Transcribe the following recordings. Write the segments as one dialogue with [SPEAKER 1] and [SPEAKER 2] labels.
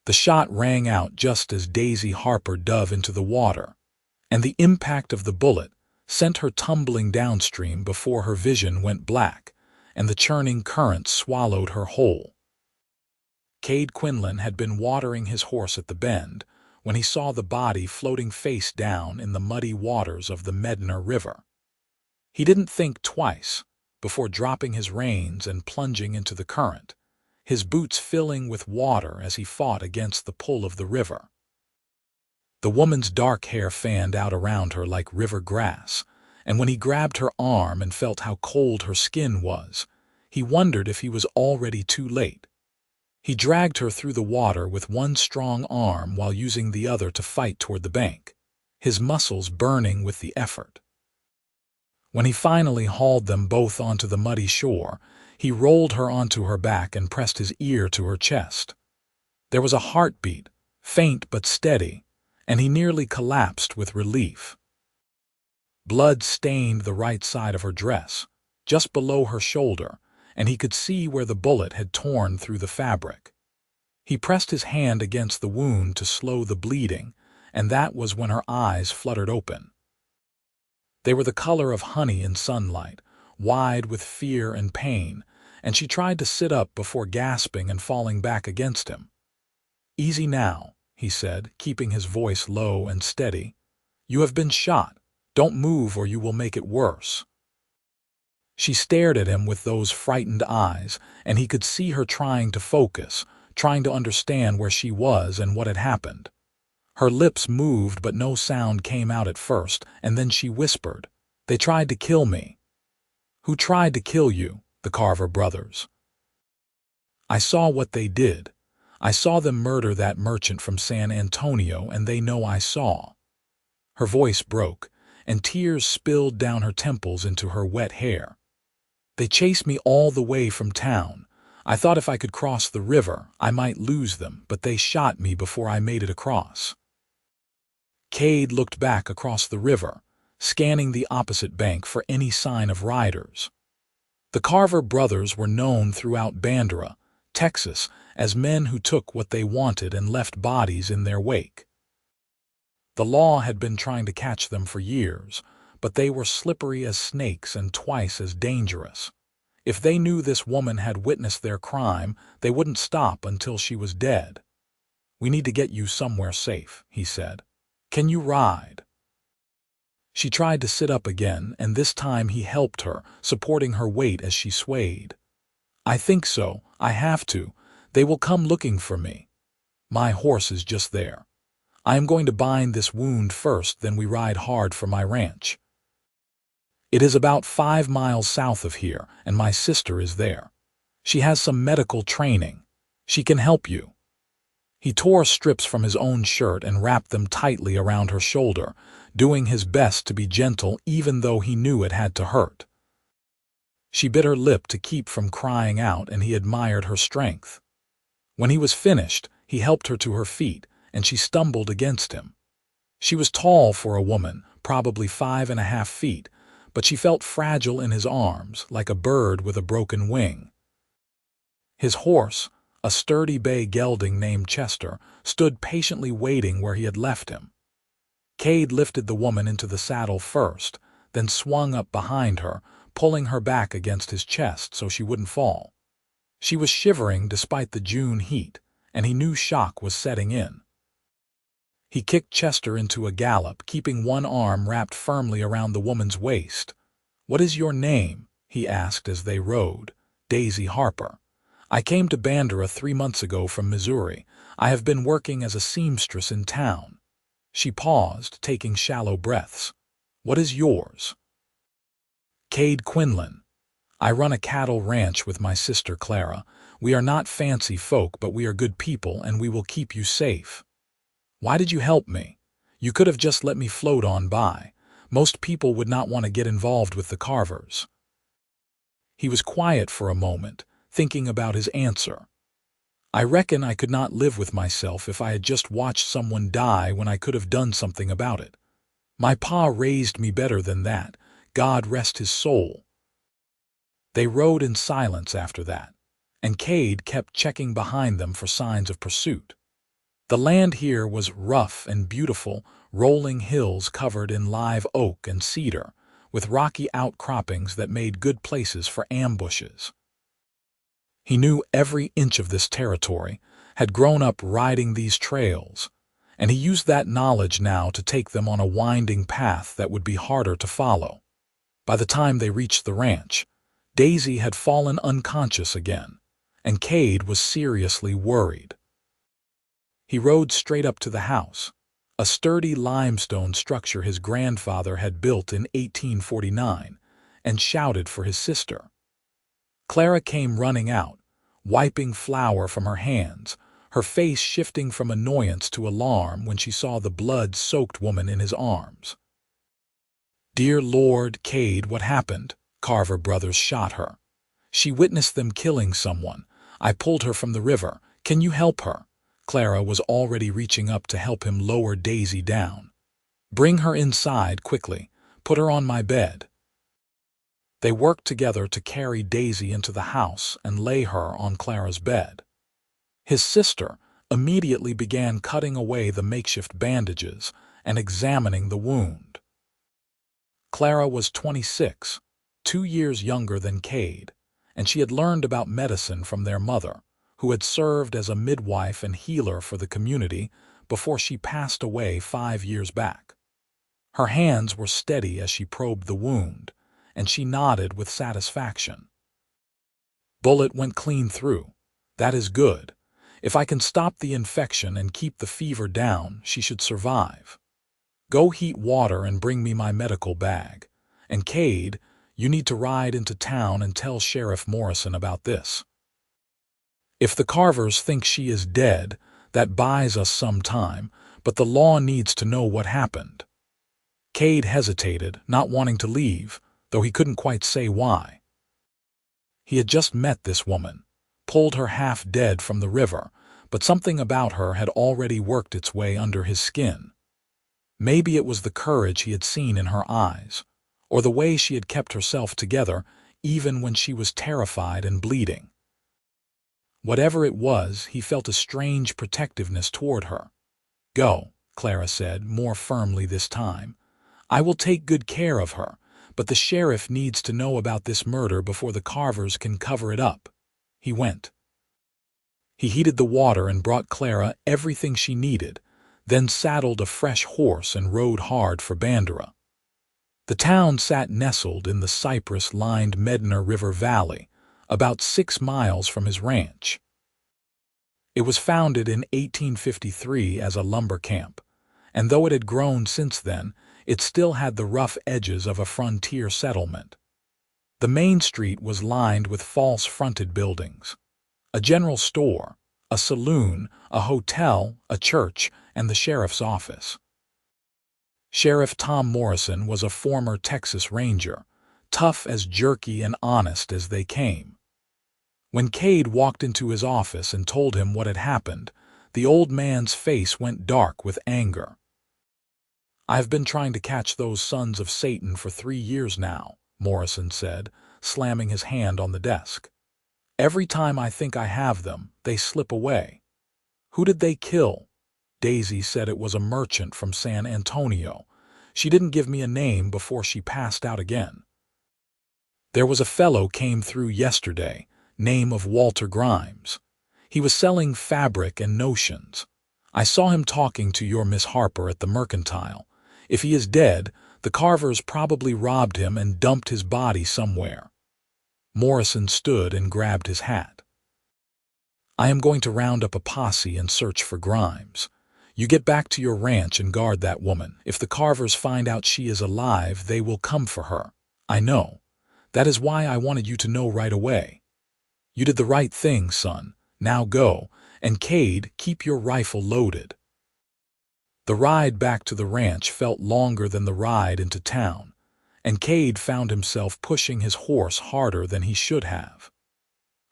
[SPEAKER 1] The shot rang out just as Daisy Harper dove into the water, and the impact of the bullet sent her tumbling downstream before her vision went black, and the churning current swallowed her whole. Cade Quinlan had been watering his horse at the bend when he saw the body floating face down in the muddy waters of the Medina River. He didn't think twice before dropping his reins and plunging into the current, his boots filling with water as he fought against the pull of the river. The woman's dark hair fanned out around her like river grass, and when he grabbed her arm and felt how cold her skin was, he wondered if he was already too late. He dragged her through the water with one strong arm while using the other to fight toward the bank, his muscles burning with the effort. When he finally hauled them both onto the muddy shore, he rolled her onto her back and pressed his ear to her chest. There was a heartbeat, faint but steady, and he nearly collapsed with relief. Blood stained the right side of her dress, just below her shoulder, and he could see where the bullet had torn through the fabric. He pressed his hand against the wound to slow the bleeding, and that was when her eyes fluttered open. They were the color of honey in sunlight, wide with fear and pain, and she tried to sit up before gasping and falling back against him. "Easy now," he said, keeping his voice low and steady. "You have been shot. Don't move or you will make it worse." She stared at him with those frightened eyes, and he could see her trying to focus, trying to understand where she was and what had happened. Her lips moved, but no sound came out at first, and then she whispered, "They tried to kill me." "Who tried to kill you?" "The Carver brothers." "I saw what they did. I saw them murder that merchant from San Antonio, and they know I saw." Her voice broke, and tears spilled down her temples into her wet hair. "They chased me all the way from town. I thought if I could cross the river, I might lose them, but they shot me before I made it across." Cade looked back across the river, scanning the opposite bank for any sign of riders. The Carver brothers were known throughout Bandera, Texas, as men who took what they wanted and left bodies in their wake. The law had been trying to catch them for years, but they were slippery as snakes and twice as dangerous. If they knew this woman had witnessed their crime, they wouldn't stop until she was dead. "We need to get you somewhere safe," he said. "Can you ride?" She tried to sit up again, and this time he helped her, supporting her weight as she swayed. "I think so. I have to. They will come looking for me. My horse is just there. I am going to bind this wound first, then we ride hard for my ranch. It is about 5 miles south of here, and my sister is there. She has some medical training. She can help you." He tore strips from his own shirt and wrapped them tightly around her shoulder, doing his best to be gentle even though he knew it had to hurt. She bit her lip to keep from crying out, and he admired her strength. When he was finished, he helped her to her feet, and she stumbled against him. She was tall for a woman, probably 5.5 feet, but she felt fragile in his arms, like a bird with a broken wing. His horse, a sturdy bay gelding named Chester, stood patiently waiting where he had left him. Cade lifted the woman into the saddle first, then swung up behind her, pulling her back against his chest so she wouldn't fall. She was shivering despite the June heat, and he knew shock was setting in. He kicked Chester into a gallop, keeping one arm wrapped firmly around the woman's waist. "What is your name?" he asked as they rode. "Daisy Harper. I came to Bandera 3 months ago from Missouri. I have been working as a seamstress in town." She paused, taking shallow breaths. "What is yours?" "Cade Quinlan. I run a cattle ranch with my sister Clara. We are not fancy folk, but we are good people, and we will keep you safe." "Why did you help me? You could have just let me float on by. Most people would not want to get involved with the Carvers." He was quiet for a moment, thinking about his answer. "I reckon I could not live with myself if I had just watched someone die when I could have done something about it. My pa raised me better than that. God rest his soul." They rode in silence after that, and Cade kept checking behind them for signs of pursuit. The land here was rough and beautiful, rolling hills covered in live oak and cedar, with rocky outcroppings that made good places for ambushes. He knew every inch of this territory, had grown up riding these trails, and he used that knowledge now to take them on a winding path that would be harder to follow. By the time they reached the ranch, Daisy had fallen unconscious again, and Cade was seriously worried. He rode straight up to the house, a sturdy limestone structure his grandfather had built in 1849, and shouted for his sister. Clara came running out, wiping flour from her hands, her face shifting from annoyance to alarm when she saw the blood-soaked woman in his arms. "Dear Lord, Cade, what happened?" Carver brothers shot her. "She witnessed them killing someone. I pulled her from the river. Can you help her?" Clara was already reaching up to help him lower Daisy down. "Bring her inside, quickly. Put her on my bed." They worked together to carry Daisy into the house and lay her on Clara's bed. His sister immediately began cutting away the makeshift bandages and examining the wound. Clara was 26, 2 years younger than Cade, and she had learned about medicine from their mother, who had served as a midwife and healer for the community before she passed away 5 years back. Her hands were steady as she probed the wound, and she nodded with satisfaction. "Bullet went clean through. That is good. If I can stop the infection and keep the fever down, she should survive. Go heat water and bring me my medical bag. And Cade, you need to ride into town and tell Sheriff Morrison about this. If the Carvers think she is dead, that buys us some time, but the law needs to know what happened." Cade hesitated, not wanting to leave, though he couldn't quite say why. He had just met this woman, pulled her half dead from the river, but something about her had already worked its way under his skin. Maybe it was the courage he had seen in her eyes, or the way she had kept herself together even when she was terrified and bleeding. Whatever it was, he felt a strange protectiveness toward her. "Go," Clara said, more firmly this time. "I will take good care of her, but the sheriff needs to know about this murder before the Carvers can cover it up." He went. He heated the water and brought Clara everything she needed, then saddled a fresh horse and rode hard for Bandera. The town sat nestled in the cypress-lined Medina River Valley, about 6 miles from his ranch. It was founded in 1853 as a lumber camp, and though it had grown since then, it still had the rough edges of a frontier settlement. The main street was lined with false-fronted buildings: a general store, a saloon, a hotel, a church, and the sheriff's office. Sheriff Tom Morrison was a former Texas Ranger, tough as jerky and honest as they came. When Cade walked into his office and told him what had happened, the old man's face went dark with anger. "I've been trying to catch those sons of Satan for 3 years now," Morrison said, slamming his hand on the desk. "Every time I think I have them, they slip away." "Who did they kill?" Daisy said it was a merchant from San Antonio. "She didn't give me a name before she passed out again." "There was a fellow came through yesterday, name of Walter Grimes. He was selling fabric and notions. I saw him talking to your Miss Harper at the Mercantile. If he is dead, the Carvers probably robbed him and dumped his body somewhere." Morrison stood and grabbed his hat. "I am going to round up a posse and search for Grimes. You get back to your ranch and guard that woman. If the Carvers find out she is alive, they will come for her. I know. That is why I wanted you to know right away. You did the right thing, son. Now go, and Cade, keep your rifle loaded." The ride back to the ranch felt longer than the ride into town, and Cade found himself pushing his horse harder than he should have.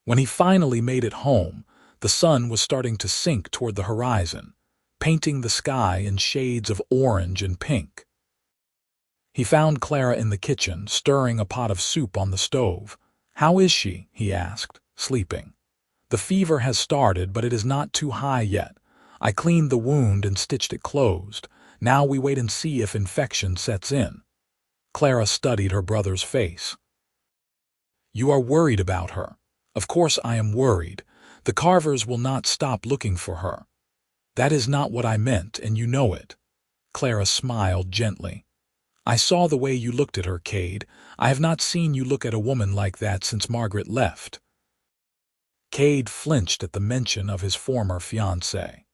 [SPEAKER 1] When he finally made it home, the sun was starting to sink toward the horizon, painting the sky in shades of orange and pink. He found Clara in the kitchen, stirring a pot of soup on the stove. "How is she?" he asked. "Sleeping. The fever has started, but it is not too high yet. I cleaned the wound and stitched it closed. Now we wait and see if infection sets in." Clara studied her brother's face. "You are worried about her." "Of course I am worried. The Carvers will not stop looking for her." "That is not what I meant, and you know it." Clara smiled gently. "I saw the way you looked at her, Cade. I have not seen you look at a woman like that since Margaret left." Cade flinched at the mention of his former fiancée.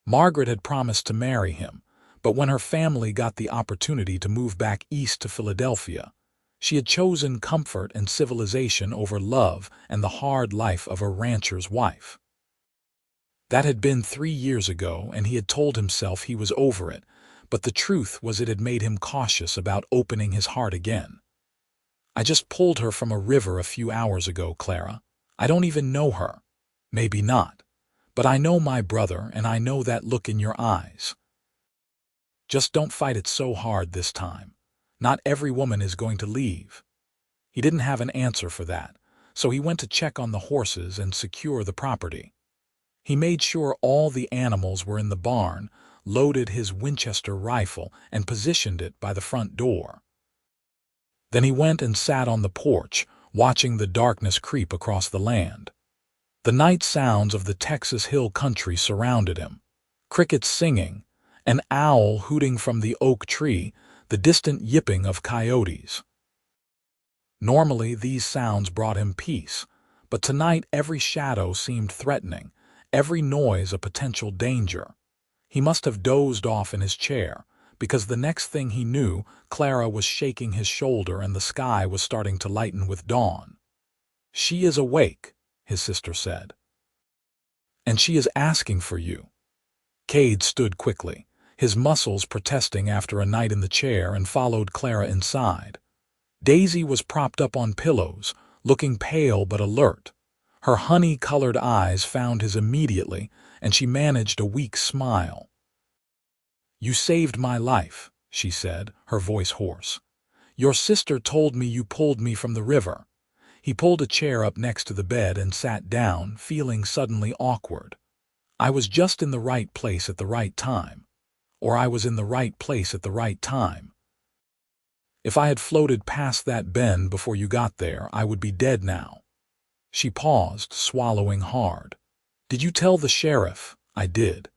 [SPEAKER 1] Margaret had promised to marry him, but when her family got the opportunity to move back east to Philadelphia, she had chosen comfort and civilization over love and the hard life of a rancher's wife. That had been 3 years ago, and he had told himself he was over it, but the truth was it had made him cautious about opening his heart again. "I just pulled her from a river a few hours ago, Clara. I don't even know her." "Maybe not. But I know my brother, and I know that look in your eyes. Just don't fight it so hard this time. Not every woman is going to leave." He didn't have an answer for that, so he went to check on the horses and secure the property. He made sure all the animals were in the barn, loaded his Winchester rifle, and positioned it by the front door. Then he went and sat on the porch, watching the darkness creep across the land. The night sounds of the Texas hill country surrounded him. Crickets singing, an owl hooting from the oak tree, the distant yipping of coyotes. Normally these sounds brought him peace, but tonight every shadow seemed threatening, every noise a potential danger. He must have dozed off in his chair, because the next thing he knew, Clara was shaking his shoulder and the sky was starting to lighten with dawn. "She is awake," his sister said. "And she is asking for you." Cade stood quickly, his muscles protesting after a night in the chair, and followed Clara inside. Daisy was propped up on pillows, looking pale but alert. Her honey-colored eyes found his immediately, and she managed a weak smile. "You saved my life," she said, her voice hoarse. "Your sister told me you pulled me from the river." He pulled a chair up next to the bed and sat down, feeling suddenly awkward. "I was just in the right place at the right time. Or I was in the right place at the right time. If I had floated past that bend before you got there, I would be dead now." She paused, swallowing hard. "Did you tell the sheriff?" "I did.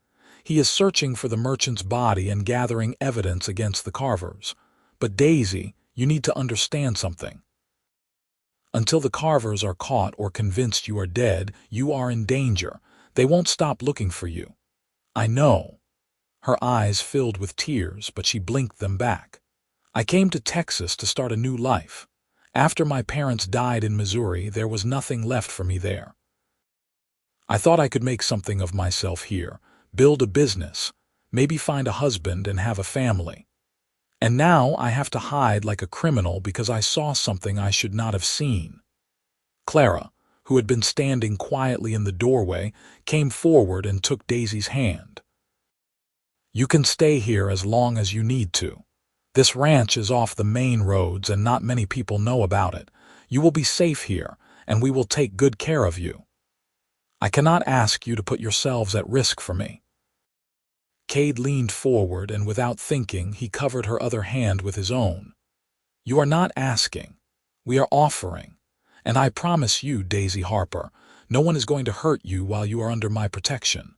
[SPEAKER 1] He is searching for the merchant's body and gathering evidence against the Carvers. But Daisy, you need to understand something. Until the Carvers are caught or convinced you are dead, you are in danger. They won't stop looking for you." "I know." Her eyes filled with tears, but she blinked them back. "I came to Texas to start a new life. After my parents died in Missouri, there was nothing left for me there. I thought I could make something of myself here, build a business, maybe find a husband and have a family. And now I have to hide like a criminal because I saw something I should not have seen." Clara, who had been standing quietly in the doorway, came forward and took Daisy's hand. "You can stay here as long as you need to. This ranch is off the main roads and not many people know about it. You will be safe here, and we will take good care of you. I cannot ask you to put yourselves at risk for me." Cade leaned forward, and without thinking, he covered her other hand with his own. "You are not asking. We are offering. And I promise you, Daisy Harper, no one is going to hurt you while you are under my protection."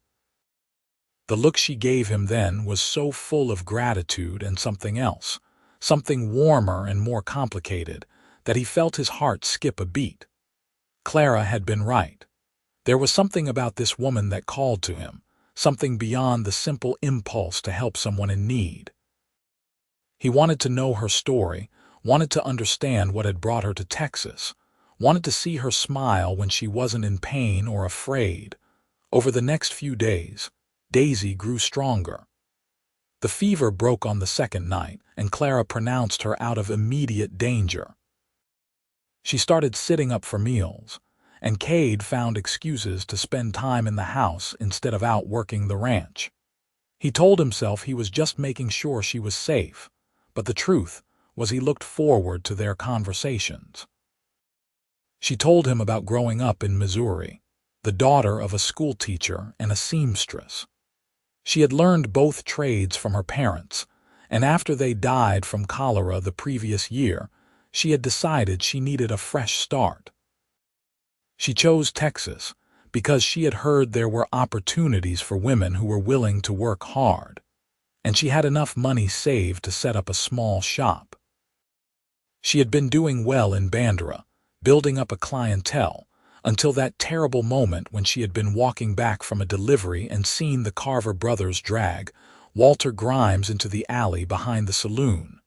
[SPEAKER 1] The look she gave him then was so full of gratitude and something else, something warmer and more complicated, that he felt his heart skip a beat. Clara had been right. There was something about this woman that called to him, something beyond the simple impulse to help someone in need. He wanted to know her story, wanted to understand what had brought her to Texas, wanted to see her smile when she wasn't in pain or afraid. Over the next few days, Daisy grew stronger. The fever broke on the second night, and Clara pronounced her out of immediate danger. She started sitting up for meals, and Cade found excuses to spend time in the house instead of out working the ranch. He told himself he was just making sure she was safe, but the truth was he looked forward to their conversations. She told him about growing up in Missouri, the daughter of a schoolteacher and a seamstress. She had learned both trades from her parents, and after they died from cholera the previous year, she had decided she needed a fresh start. She chose Texas because she had heard there were opportunities for women who were willing to work hard, and she had enough money saved to set up a small shop. She had been doing well in Bandera, building up a clientele, until that terrible moment when she had been walking back from a delivery and seen the Carver brothers drag Walter Grimes into the alley behind the saloon.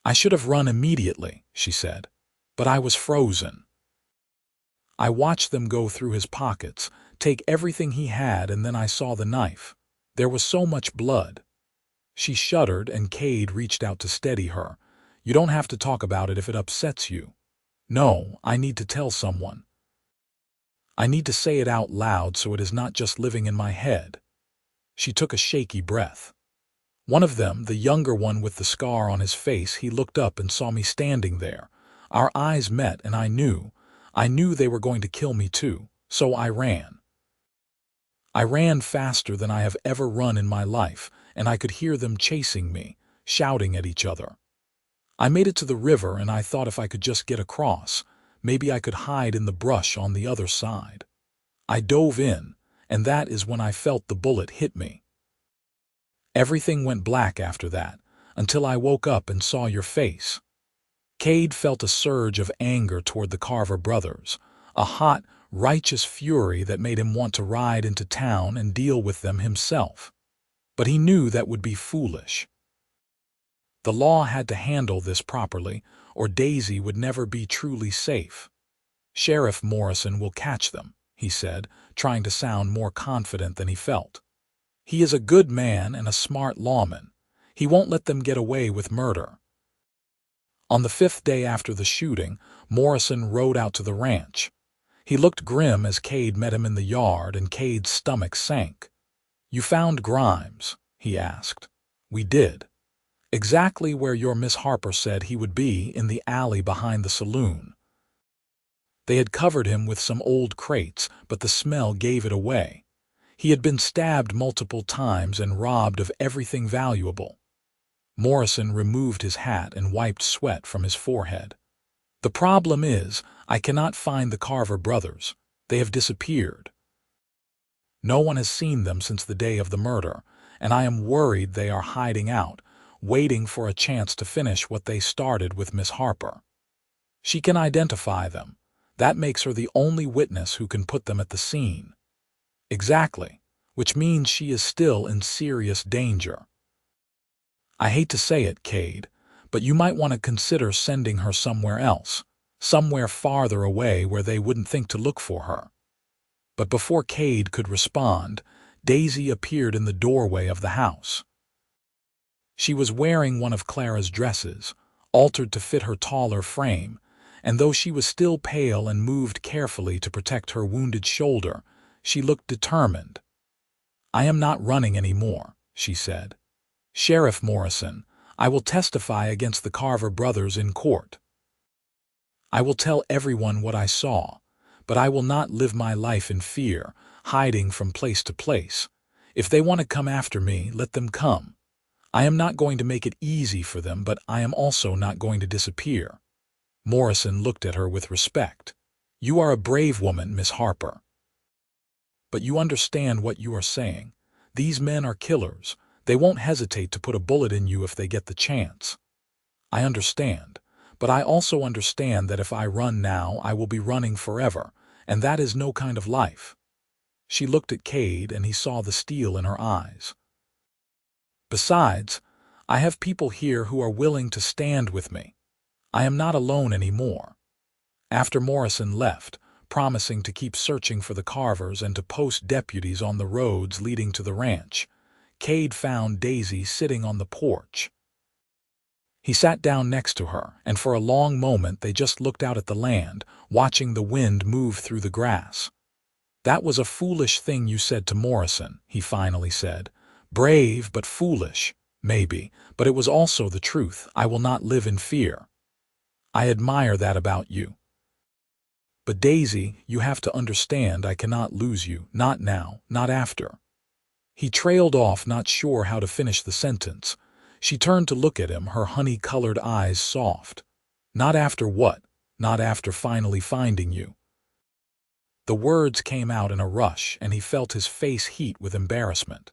[SPEAKER 1] "I should have run immediately," she said, "but I was frozen. I watched them go through his pockets, take everything he had, and then I saw the knife. There was so much blood." She shuddered, and Cade reached out to steady her. "You don't have to talk about it if it upsets you." "No, I need to tell someone. I need to say it out loud so it is not just living in my head." She took a shaky breath. "One of them, the younger one with the scar on his face, he looked up and saw me standing there. Our eyes met, and I knew they were going to kill me too, so I ran. I ran faster than I have ever run in my life, and I could hear them chasing me, shouting at each other. I made it to the river, and I thought if I could just get across, maybe I could hide in the brush on the other side. I dove in, and that is when I felt the bullet hit me. Everything went black after that, until I woke up and saw your face." Cade felt a surge of anger toward the Carver brothers, a hot, righteous fury that made him want to ride into town and deal with them himself. But he knew that would be foolish. The law had to handle this properly, or Daisy would never be truly safe. "Sheriff Morrison will catch them," he said, trying to sound more confident than he felt. "He is a good man and a smart lawman. He won't let them get away with murder." On the 5th day after the shooting, Morrison rode out to the ranch. He looked grim as Cade met him in the yard, and Cade's stomach sank. "You found Grimes?" he asked. "We did. Exactly where your Miss Harper said he would be, in the alley behind the saloon. They had covered him with some old crates, but the smell gave it away. He had been stabbed multiple times and robbed of everything valuable." Morrison removed his hat and wiped sweat from his forehead. "The problem is, I cannot find the Carver brothers. They have disappeared. No one has seen them since the day of the murder, and I am worried they are hiding out, waiting for a chance to finish what they started with Miss Harper. She can identify them. That makes her the only witness who can put them at the scene." "Exactly, which means she is still in serious danger. I hate to say it, Cade, but you might want to consider sending her somewhere else, somewhere farther away where they wouldn't think to look for her." But before Cade could respond, Daisy appeared in the doorway of the house. She was wearing one of Clara's dresses, altered to fit her taller frame, and though she was still pale and moved carefully to protect her wounded shoulder, she looked determined. "I am not running anymore," she said. "Sheriff Morrison, I will testify against the Carver brothers in court. I will tell everyone what I saw, but I will not live my life in fear, hiding from place to place. If they want to come after me, let them come. I am not going to make it easy for them, but I am also not going to disappear." Morrison looked at her with respect. "You are a brave woman, Miss Harper. But you understand what you are saying. These men are killers. They won't hesitate to put a bullet in you if they get the chance." "I understand, but I also understand that if I run now, I will be running forever, and that is no kind of life." She looked at Cade, and he saw the steel in her eyes. "Besides, I have people here who are willing to stand with me. I am not alone anymore." After Morrison left, promising to keep searching for the Carvers and to post deputies on the roads leading to the ranch, Cade found Daisy sitting on the porch. He sat down next to her, and for a long moment they just looked out at the land, watching the wind move through the grass. "That was a foolish thing you said to Morrison," he finally said. "Brave but foolish, maybe, but it was also the truth. I will not live in fear. I admire that about you. But Daisy, you have to understand I cannot lose you, not now, not after." He trailed off, not sure how to finish the sentence. She turned to look at him, her honey-colored eyes soft. Not after what? Not after finally finding you. The words came out in a rush, and he felt his face heat with embarrassment.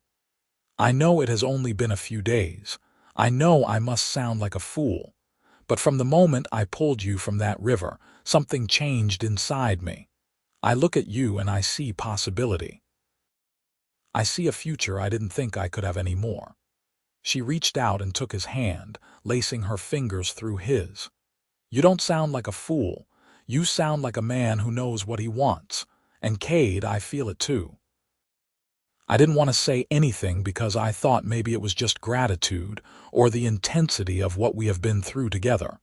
[SPEAKER 1] I know it has only been a few days. I know I must sound like a fool. But from the moment I pulled you from that river, something changed inside me. I look at you and I see possibility. I see a future I didn't think I could have any more. She reached out and took his hand, lacing her fingers through his. You don't sound like a fool. You sound like a man who knows what he wants. And Cade, I feel it too. I didn't want to say anything because I thought maybe it was just gratitude or the intensity of what we have been through together.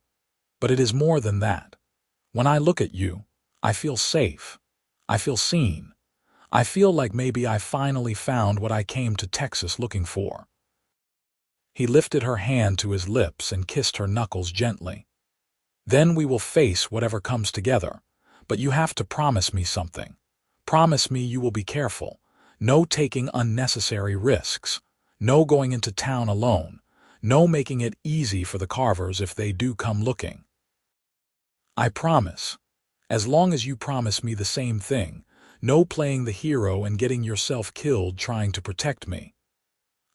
[SPEAKER 1] But it is more than that. When I look at you, I feel safe. I feel seen. I feel like maybe I finally found what I came to Texas looking for. He lifted her hand to his lips and kissed her knuckles gently. Then we will face whatever comes together, but you have to promise me something. Promise me you will be careful. No taking unnecessary risks. No going into town alone. No making it easy for the Carvers if they do come looking. I promise. As long as you promise me the same thing, no playing the hero and getting yourself killed trying to protect me.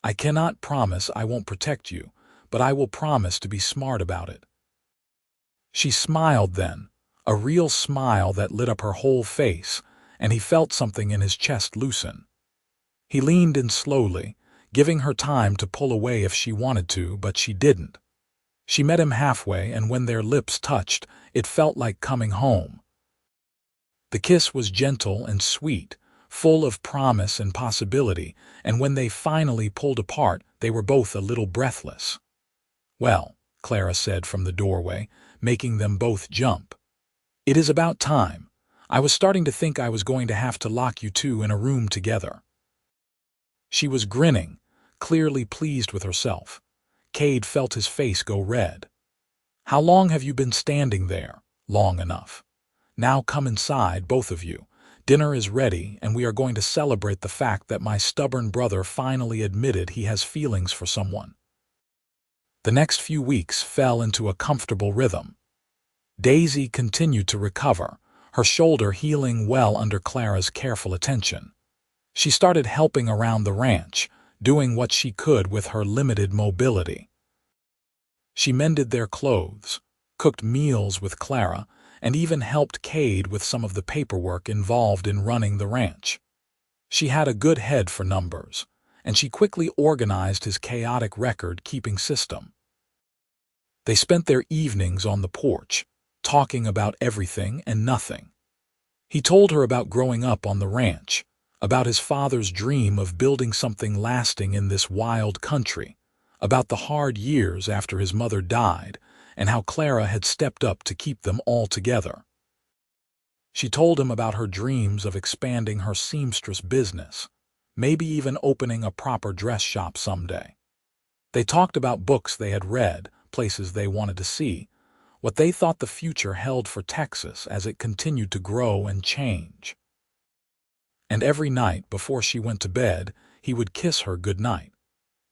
[SPEAKER 1] I cannot promise I won't protect you, but I will promise to be smart about it. She smiled then, a real smile that lit up her whole face, and he felt something in his chest loosen. He leaned in slowly, giving her time to pull away if she wanted to, but she didn't. She met him halfway, and when their lips touched, it felt like coming home. The kiss was gentle and sweet, full of promise and possibility, and when they finally pulled apart, they were both a little breathless. Well, Clara said from the doorway, making them both jump. It is about time. I was starting to think I was going to have to lock you two in a room together. She was grinning, clearly pleased with herself. Cade felt his face go red. How long have you been standing there? Long enough. Now come inside, both of you. Dinner is ready, and we are going to celebrate the fact that my stubborn brother finally admitted he has feelings for someone. The next few weeks fell into a comfortable rhythm. Daisy continued to recover, her shoulder healing well under Clara's careful attention. She started helping around the ranch, doing what she could with her limited mobility. She mended their clothes, cooked meals with Clara, and even helped Cade with some of the paperwork involved in running the ranch. She had a good head for numbers, and she quickly organized his chaotic record-keeping system. They spent their evenings on the porch, talking about everything and nothing. He told her about growing up on the ranch, about his father's dream of building something lasting in this wild country, about the hard years after his mother died, and how Clara had stepped up to keep them all together. She told him about her dreams of expanding her seamstress business, maybe even opening a proper dress shop someday. They talked about books they had read, places they wanted to see, what they thought the future held for Texas as it continued to grow and change. And every night before she went to bed, he would kiss her goodnight.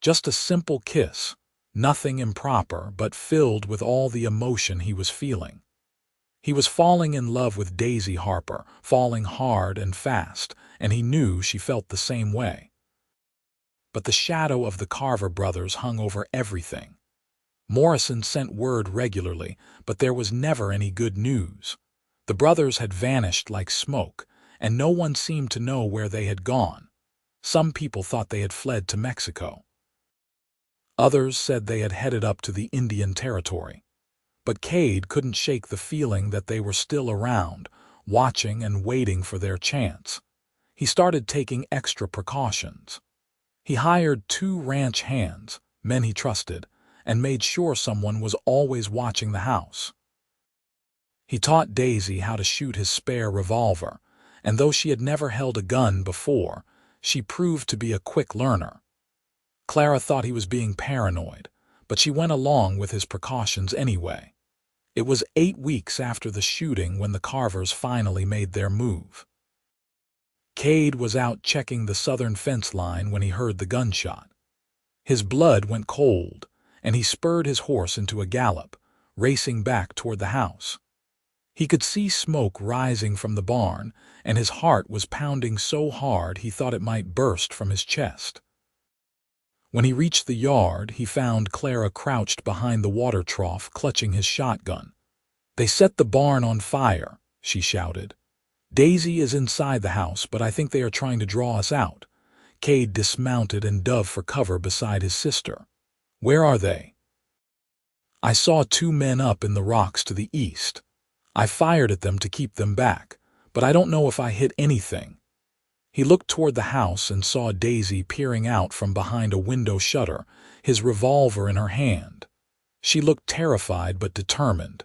[SPEAKER 1] Just a simple kiss, nothing improper, but filled with all the emotion he was feeling. He was falling in love with Daisy Harper, falling hard and fast, and he knew she felt the same way. But the shadow of the Carver brothers hung over everything. Morrison sent word regularly, but there was never any good news. The brothers had vanished like smoke, and no one seemed to know where they had gone. Some people thought they had fled to Mexico. Others said they had headed up to the Indian Territory. But Cade couldn't shake the feeling that they were still around, watching and waiting for their chance. He started taking extra precautions. He hired 2 ranch hands, men he trusted, and made sure someone was always watching the house. He taught Daisy how to shoot his spare revolver, and though she had never held a gun before, she proved to be a quick learner. Clara thought he was being paranoid, but she went along with his precautions anyway. It was 8 weeks after the shooting when the Carvers finally made their move. Cade was out checking the southern fence line when he heard the gunshot. His blood went cold, and he spurred his horse into a gallop, racing back toward the house. He could see smoke rising from the barn, and his heart was pounding so hard he thought it might burst from his chest. When he reached the yard, he found Clara crouched behind the water trough, clutching his shotgun. "They set the barn on fire," she shouted. "Daisy is inside the house, but I think they are trying to draw us out." Cade dismounted and dove for cover beside his sister. "Where are they?" "I saw 2 men up in the rocks to the east. I fired at them to keep them back, but I don't know if I hit anything." He looked toward the house and saw Daisy peering out from behind a window shutter, his revolver in her hand. She looked terrified but determined.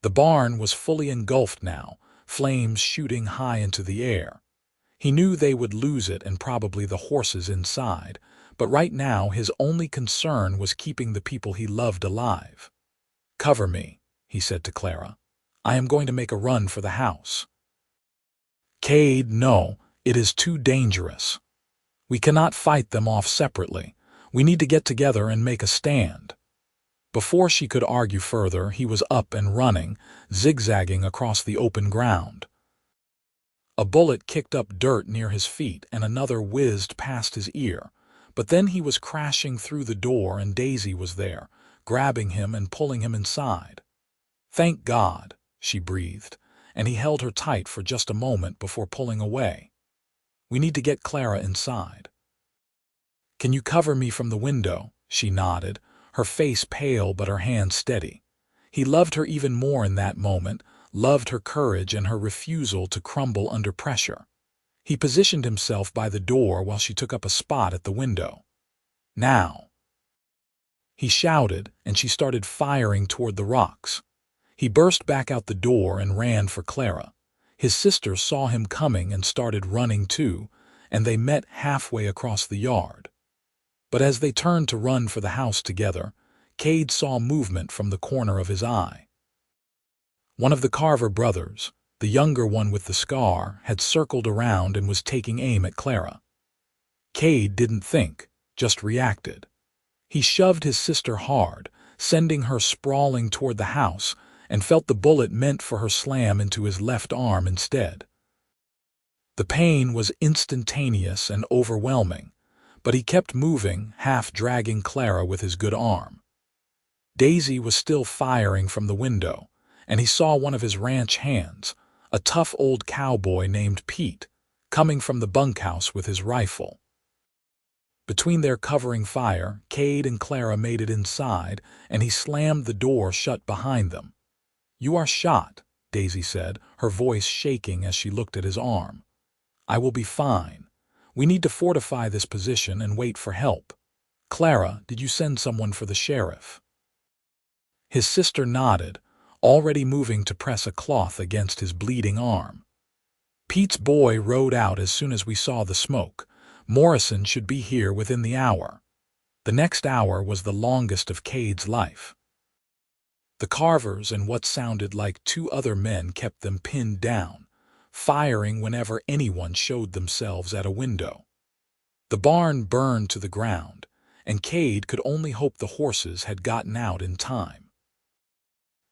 [SPEAKER 1] The barn was fully engulfed now, flames shooting high into the air. He knew they would lose it and probably the horses inside, but right now his only concern was keeping the people he loved alive. "Cover me," he said to Clara. "I am going to make a run for the house." "Cade, no, it is too dangerous. We cannot fight them off separately. We need to get together and make a stand." Before she could argue further, he was up and running, zigzagging across the open ground. A bullet kicked up dirt near his feet and another whizzed past his ear, but then he was crashing through the door and Daisy was there, grabbing him and pulling him inside. "Thank God," she breathed, and he held her tight for just a moment before pulling away. "We need to get Clara inside." "Can you cover me from the window?" She nodded, her face pale but her hand steady. He loved her even more in that moment, loved her courage and her refusal to crumble under pressure. He positioned himself by the door while she took up a spot at the window. "Now!" he shouted, and she started firing toward the rocks. He burst back out the door and ran for Clara. His sister saw him coming and started running too, and they met halfway across the yard. But as they turned to run for the house together, Cade saw movement from the corner of his eye. One of the Carver brothers, the younger one with the scar, had circled around and was taking aim at Clara. Cade didn't think, just reacted. He shoved his sister hard, sending her sprawling toward the house, and felt the bullet meant for her slam into his left arm instead. The pain was instantaneous and overwhelming, but he kept moving, half dragging Clara with his good arm. Daisy was still firing from the window, and he saw one of his ranch hands, a tough old cowboy named Pete, coming from the bunkhouse with his rifle. Between their covering fire, Cade and Clara made it inside, and he slammed the door shut behind them. "You are shot," Daisy said, her voice shaking as she looked at his arm. "I will be fine. We need to fortify this position and wait for help. Clara, did you send someone for the sheriff?" His sister nodded, already moving to press a cloth against his bleeding arm. "Pete's boy rode out as soon as we saw the smoke. Morrison should be here within the hour." The next hour was the longest of Cade's life. The Carvers and what sounded like 2 other men kept them pinned down, firing whenever anyone showed themselves at a window. The barn burned to the ground, and Cade could only hope the horses had gotten out in time.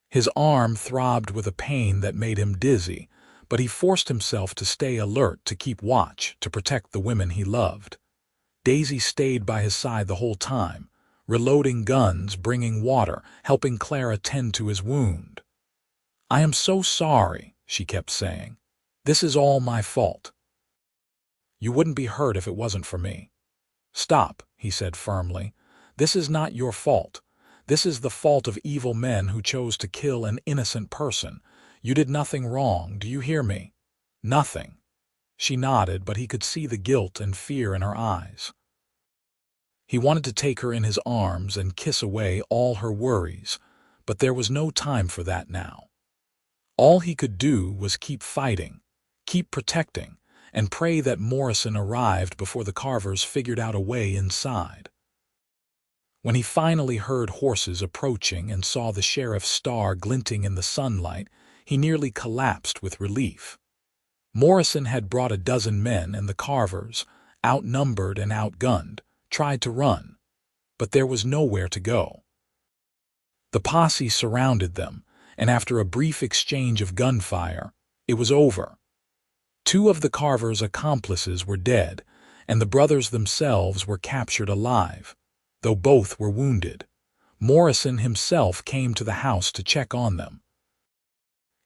[SPEAKER 1] His arm throbbed with a pain that made him dizzy, but he forced himself to stay alert, to keep watch, to protect the women he loved. Daisy stayed by his side the whole time, reloading guns, bringing water, helping Clara tend to his wound. "I am so sorry," she kept saying. "This is all my fault." "You wouldn't be hurt if it wasn't for me." "Stop," he said firmly. "This is not your fault. This is the fault of evil men who chose to kill an innocent person. You did nothing wrong, do you hear me? Nothing." She nodded, but he could see the guilt and fear in her eyes. He wanted to take her in his arms and kiss away all her worries, but there was no time for that now. All he could do was keep fighting, keep protecting, and pray that Morrison arrived before the Carvers figured out a way inside. When he finally heard horses approaching and saw the sheriff's star glinting in the sunlight, he nearly collapsed with relief. Morrison had brought a dozen men, and the Carvers, outnumbered and outgunned, tried to run, but there was nowhere to go. The posse surrounded them, and after a brief exchange of gunfire, it was over. Two of the Carvers' accomplices were dead, and the brothers themselves were captured alive, though both were wounded. Morrison himself came to the house to check on them.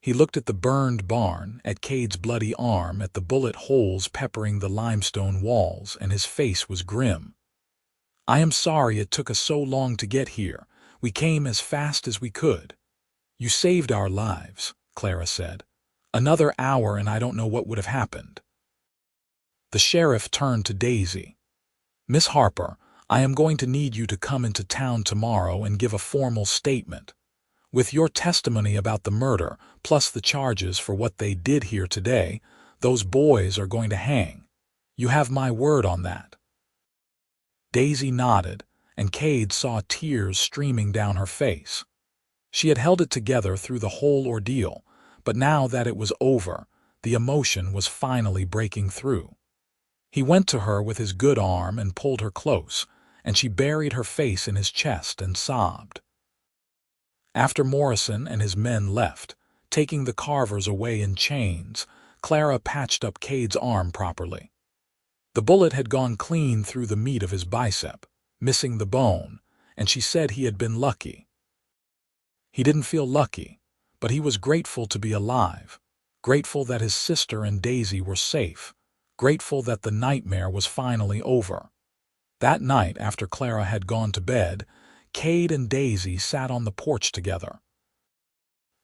[SPEAKER 1] He looked at the burned barn, at Cade's bloody arm, at the bullet holes peppering the limestone walls, and his face was grim. "I am sorry it took us so long to get here. We came as fast as we could." "You saved our lives," Clara said. "Another hour and I don't know what would have happened." The sheriff turned to Daisy. "Miss Harper, I am going to need you to come into town tomorrow and give a formal statement. With your testimony about the murder, plus the charges for what they did here today, those boys are going to hang. You have my word on that." Daisy nodded, and Cade saw tears streaming down her face. She had held it together through the whole ordeal, but now that it was over, the emotion was finally breaking through. He went to her with his good arm and pulled her close, and she buried her face in his chest and sobbed. After Morrison and his men left, taking the Carvers away in chains, Clara patched up Cade's arm properly. The bullet had gone clean through the meat of his bicep, missing the bone, and she said he had been lucky. He didn't feel lucky, but he was grateful to be alive, grateful that his sister and Daisy were safe, grateful that the nightmare was finally over. That night, after Clara had gone to bed, Cade and Daisy sat on the porch together.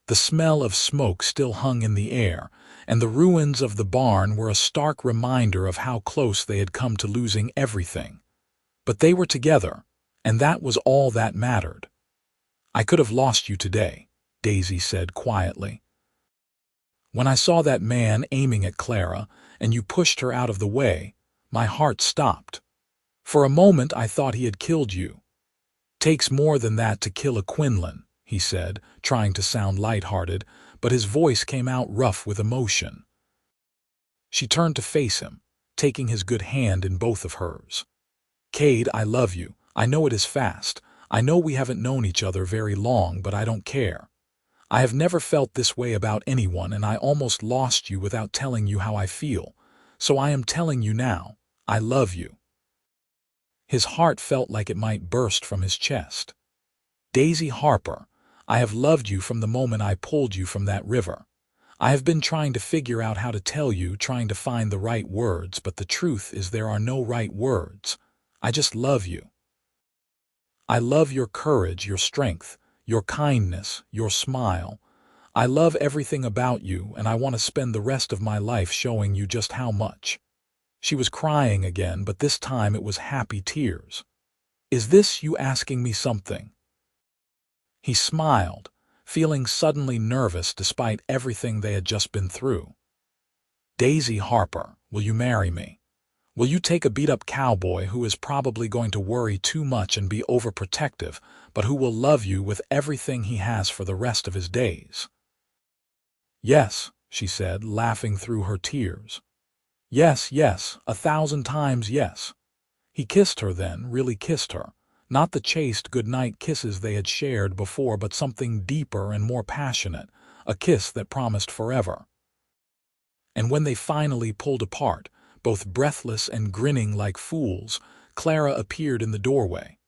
[SPEAKER 1] The smell of smoke still hung in the air, and the ruins of the barn were a stark reminder of how close they had come to losing everything. But they were together, and that was all that mattered. "I could have lost you today," Daisy said quietly. "When I saw that man aiming at Clara, and you pushed her out of the way, my heart stopped. For a moment I thought he had killed you." "Takes more than that to kill a Quinlan," he said, trying to sound light-hearted, but his voice came out rough with emotion. She turned to face him, taking his good hand in both of hers. "Cade, I love you. I know it is fast. I know we haven't known each other very long, but I don't care. I have never felt this way about anyone, and I almost lost you without telling you how I feel. So I am telling you now, I love you." His heart felt like it might burst from his chest. "Daisy Harper, I have loved you from the moment I pulled you from that river. I have been trying to figure out how to tell you, trying to find the right words, but the truth is there are no right words. I just love you. I love your courage, your strength, your kindness, your smile. I love everything about you, and I want to spend the rest of my life showing you just how much." She was crying again, but this time it was happy tears. "Is this you asking me something?" He smiled, feeling suddenly nervous despite everything they had just been through. "Daisy Harper, will you marry me? Will you take a beat-up cowboy who is probably going to worry too much and be overprotective, but who will love you with everything he has for the rest of his days?" "Yes," she said, laughing through her tears. "Yes, yes, 1,000 times yes." He kissed her then, really kissed her. Not the chaste good-night kisses they had shared before, but something deeper and more passionate, a kiss that promised forever. And when they finally pulled apart, both breathless and grinning like fools, Clara appeared in the doorway.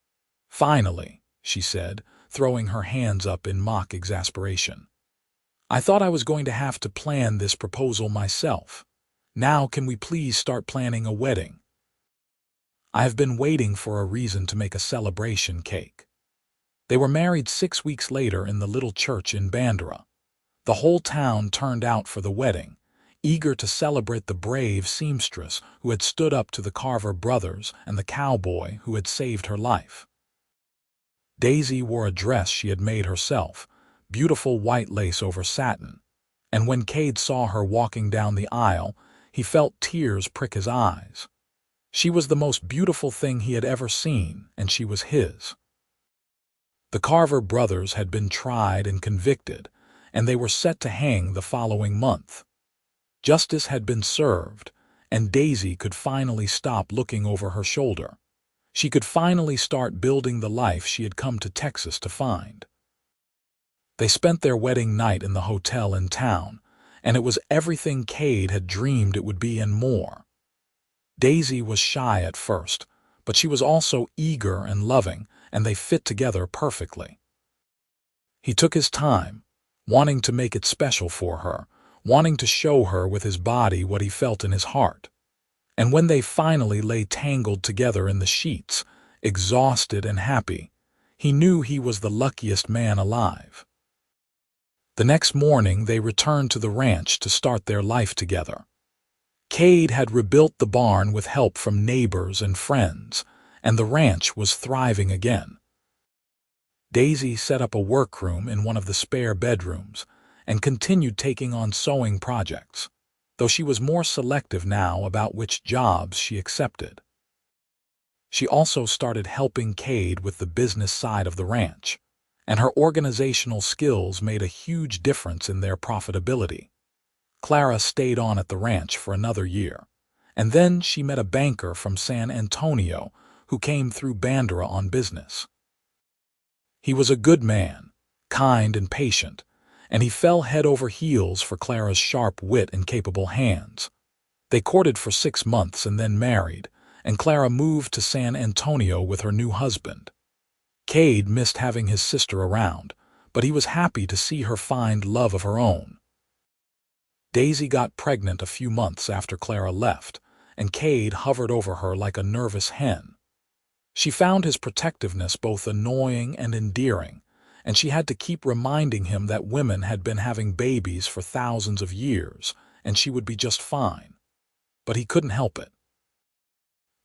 [SPEAKER 1] "Finally," she said, throwing her hands up in mock exasperation. "I thought I was going to have to plan this proposal myself. Now can we please start planning a wedding? I have been waiting for a reason to make a celebration cake." They were married 6 weeks later in the little church in Bandera. The whole town turned out for the wedding, eager to celebrate the brave seamstress who had stood up to the Carver brothers and the cowboy who had saved her life. Daisy wore a dress she had made herself, beautiful white lace over satin, and when Cade saw her walking down the aisle, he felt tears prick his eyes. She was the most beautiful thing he had ever seen, and she was his. The Carver brothers had been tried and convicted, and they were set to hang the following month. Justice had been served, and Daisy could finally stop looking over her shoulder. She could finally start building the life she had come to Texas to find. They spent their wedding night in the hotel in town, and it was everything Cade had dreamed it would be and more. Daisy was shy at first, but she was also eager and loving, and they fit together perfectly. He took his time, wanting to make it special for her, wanting to show her with his body what he felt in his heart. And when they finally lay tangled together in the sheets, exhausted and happy, he knew he was the luckiest man alive. The next morning they returned to the ranch to start their life together. Cade had rebuilt the barn with help from neighbors and friends, and the ranch was thriving again. Daisy set up a workroom in one of the spare bedrooms and continued taking on sewing projects, though she was more selective now about which jobs she accepted. She also started helping Cade with the business side of the ranch, and her organizational skills made a huge difference in their profitability. Clara stayed on at the ranch for another year, and then she met a banker from San Antonio who came through Bandera on business. He was a good man, kind and patient, and he fell head over heels for Clara's sharp wit and capable hands. They courted for 6 months and then married, and Clara moved to San Antonio with her new husband. Cade missed having his sister around, but he was happy to see her find love of her own. Daisy got pregnant a few months after Clara left, and Cade hovered over her like a nervous hen. She found his protectiveness both annoying and endearing, and she had to keep reminding him that women had been having babies for thousands of years, and she would be just fine. But he couldn't help it.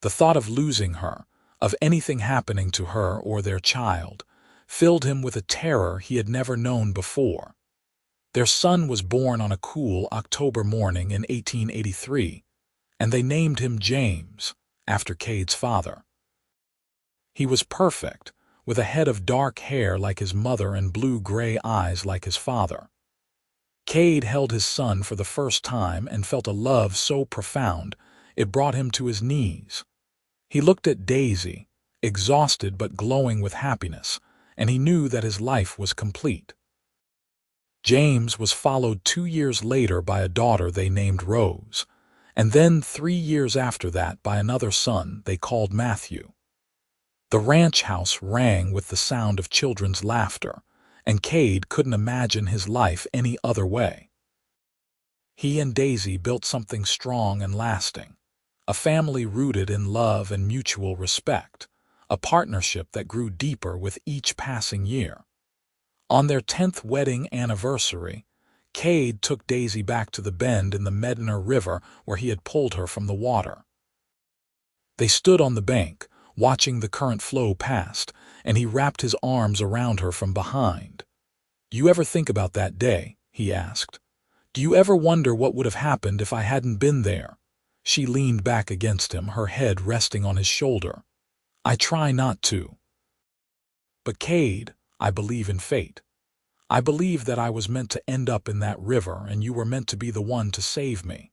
[SPEAKER 1] The thought of losing her, of anything happening to her or their child, filled him with a terror he had never known before. Their son was born on a cool October morning in 1883, and they named him James, after Cade's father. He was perfect, with a head of dark hair like his mother and blue-gray eyes like his father. Cade held his son for the first time and felt a love so profound it brought him to his knees. He looked at Daisy, exhausted but glowing with happiness, and he knew that his life was complete. James was followed 2 years later by a daughter they named Rose, and then 3 years after that by another son they called Matthew. The ranch house rang with the sound of children's laughter, and Cade couldn't imagine his life any other way. He and Daisy built something strong and lasting, a family rooted in love and mutual respect, a partnership that grew deeper with each passing year. On their 10th wedding anniversary, Cade took Daisy back to the bend in the Medina River where he had pulled her from the water. They stood on the bank, watching the current flow past, and he wrapped his arms around her from behind. "Do you ever think about that day?" he asked. "Do you ever wonder what would have happened if I hadn't been there?" She leaned back against him, her head resting on his shoulder. "I try not to. But Cade, I believe in fate. I believe that I was meant to end up in that river and you were meant to be the one to save me.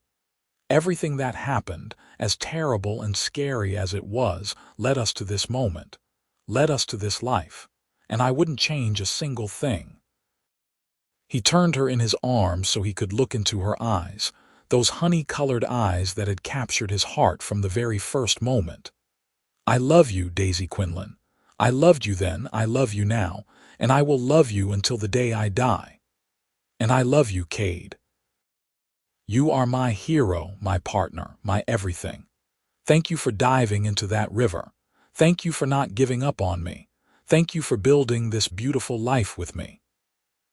[SPEAKER 1] Everything that happened, as terrible and scary as it was, led us to this moment, led us to this life, and I wouldn't change a single thing." He turned her in his arms so he could look into her eyes, those honey-colored eyes that had captured his heart from the very first moment. "I love you, Daisy Quinlan. I loved you then, I love you now, and I will love you until the day I die. And I love you, Cade. You are my hero, my partner, my everything. Thank you for diving into that river. Thank you for not giving up on me. Thank you for building this beautiful life with me."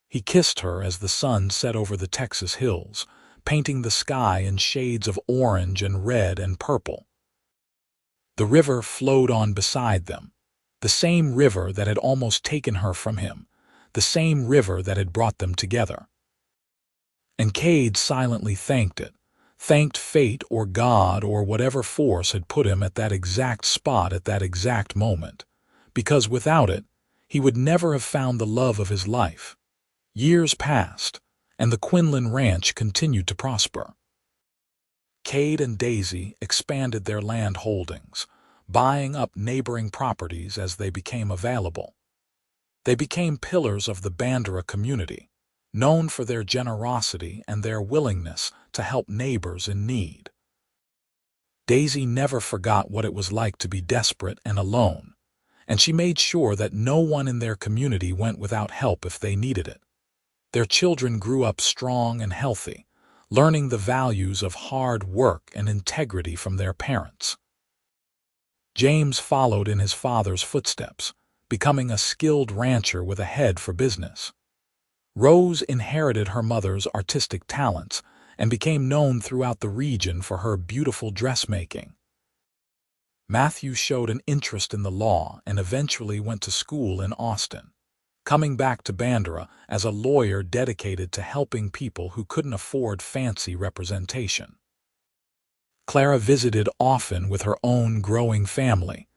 [SPEAKER 1] He kissed her as the sun set over the Texas hills, painting the sky in shades of orange and red and purple. The river flowed on beside them, the same river that had almost taken her from him, the same river that had brought them together. And Cade silently thanked it, thanked fate or God or whatever force had put him at that exact spot at that exact moment, because without it, he would never have found the love of his life. Years passed, and the Quinlan Ranch continued to prosper. Cade and Daisy expanded their land holdings, buying up neighboring properties as they became available. They became pillars of the Bandera community, known for their generosity and their willingness to help neighbors in need. Daisy never forgot what it was like to be desperate and alone, and she made sure that no one in their community went without help if they needed it. Their children grew up strong and healthy, learning the values of hard work and integrity from their parents. James followed in his father's footsteps, becoming a skilled rancher with a head for business. Rose inherited her mother's artistic talents and became known throughout the region for her beautiful dressmaking. Matthew showed an interest in the law and eventually went to school in Austin, coming back to Bandera as a lawyer dedicated to helping people who couldn't afford fancy representation. Clara visited often with her own growing family,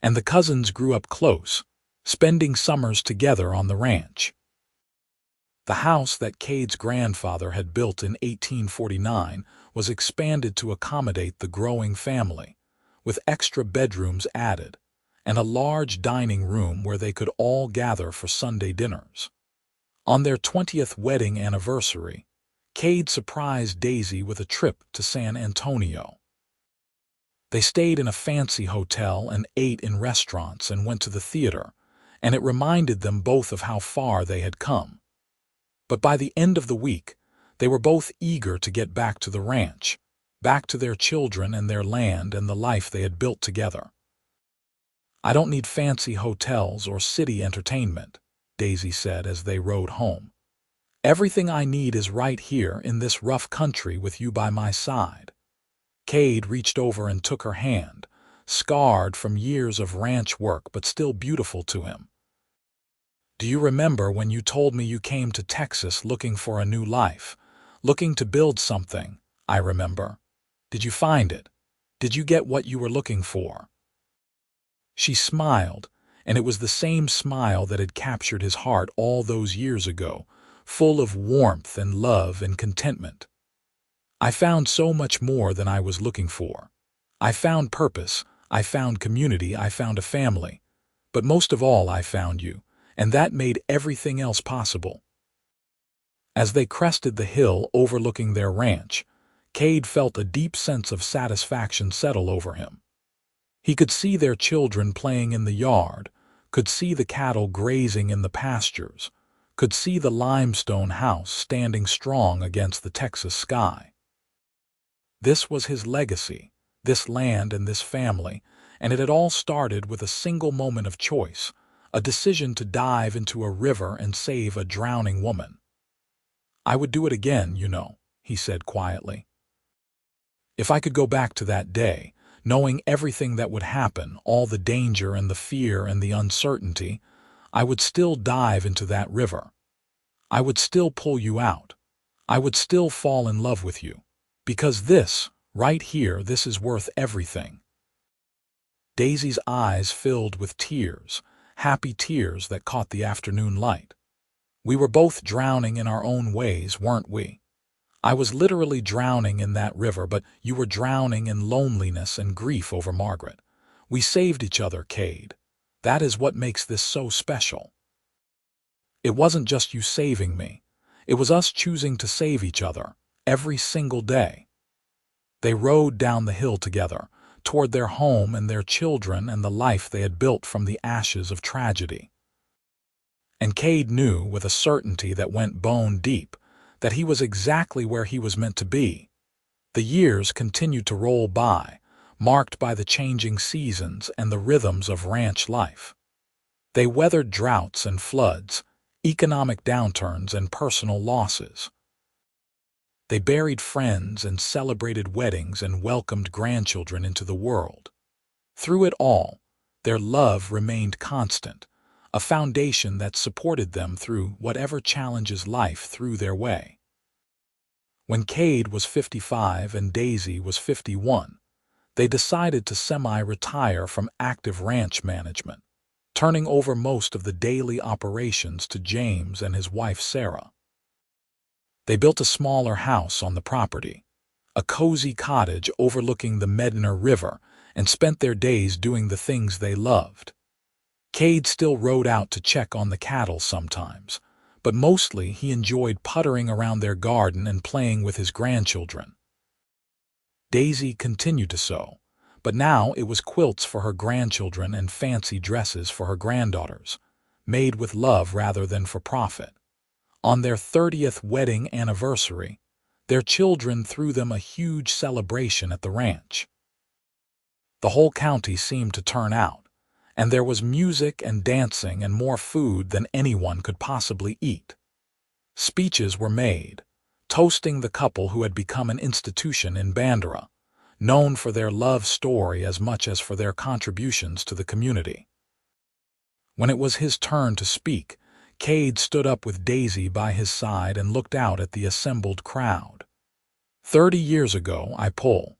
[SPEAKER 1] and the cousins grew up close, spending summers together on the ranch. The house that Cade's grandfather had built in 1849 was expanded to accommodate the growing family, with extra bedrooms added, and a large dining room where they could all gather for Sunday dinners. On their 20th wedding anniversary, Cade surprised Daisy with a trip to San Antonio. They stayed in a fancy hotel and ate in restaurants and went to the theater, and it reminded them both of how far they had come. But by the end of the week, they were both eager to get back to the ranch, back to their children and their land and the life they had built together. "I don't need fancy hotels or city entertainment," Daisy said as they rode home. "Everything I need is right here in this rough country with you by my side." Cade reached over and took her hand, scarred from years of ranch work but still beautiful to him. "Do you remember when you told me you came to Texas looking for a new life, looking to build something? I remember. Did you find it? Did you get what you were looking for?" She smiled, and it was the same smile that had captured his heart all those years ago, full of warmth and love and contentment. "I found so much more than I was looking for. I found purpose, I found community, I found a family. But most of all, I found you, and that made everything else possible." As they crested the hill overlooking their ranch, Cade felt a deep sense of satisfaction settle over him. He could see their children playing in the yard, could see the cattle grazing in the pastures, could see the limestone house standing strong against the Texas sky. This was his legacy, this land and this family, and it had all started with a single moment of choice, a decision to dive into a river and save a drowning woman. "I would do it again, you know," he said quietly. "If I could go back to that day, knowing everything that would happen, all the danger and the fear and the uncertainty, I would still dive into that river. I would still pull you out. I would still fall in love with you. Because this, right here, this is worth everything." Daisy's eyes filled with tears, happy tears that caught the afternoon light. "We were both drowning in our own ways, weren't we? I was literally drowning in that river, but you were drowning in loneliness and grief over Margaret. We saved each other, Cade. That is what makes this so special. It wasn't just you saving me. It was us choosing to save each other, every single day." They rode down the hill together, toward their home and their children and the life they had built from the ashes of tragedy. And Cade knew with a certainty that went bone deep that he was exactly where he was meant to be. The years continued to roll by, marked by the changing seasons and the rhythms of ranch life. They weathered droughts and floods, economic downturns and personal losses. They buried friends and celebrated weddings and welcomed grandchildren into the world. Through it all, their love remained constant, a foundation that supported them through whatever challenges life threw their way. When Cade was 55 and Daisy was 51, they decided to semi-retire from active ranch management, turning over most of the daily operations to James and his wife Sarah. They built a smaller house on the property, a cozy cottage overlooking the Medina River, and spent their days doing the things they loved. Cade still rode out to check on the cattle sometimes, but mostly he enjoyed puttering around their garden and playing with his grandchildren. Daisy continued to sew, but now it was quilts for her grandchildren and fancy dresses for her granddaughters, made with love rather than for profit. On their 30th wedding anniversary, their children threw them a huge celebration at the ranch. The whole county seemed to turn out, and there was music and dancing and more food than anyone could possibly eat. Speeches were made, toasting the couple who had become an institution in Bandera, known for their love story as much as for their contributions to the community. When it was his turn to speak, Cade stood up with Daisy by his side and looked out at the assembled crowd. 30 years ago, I pull.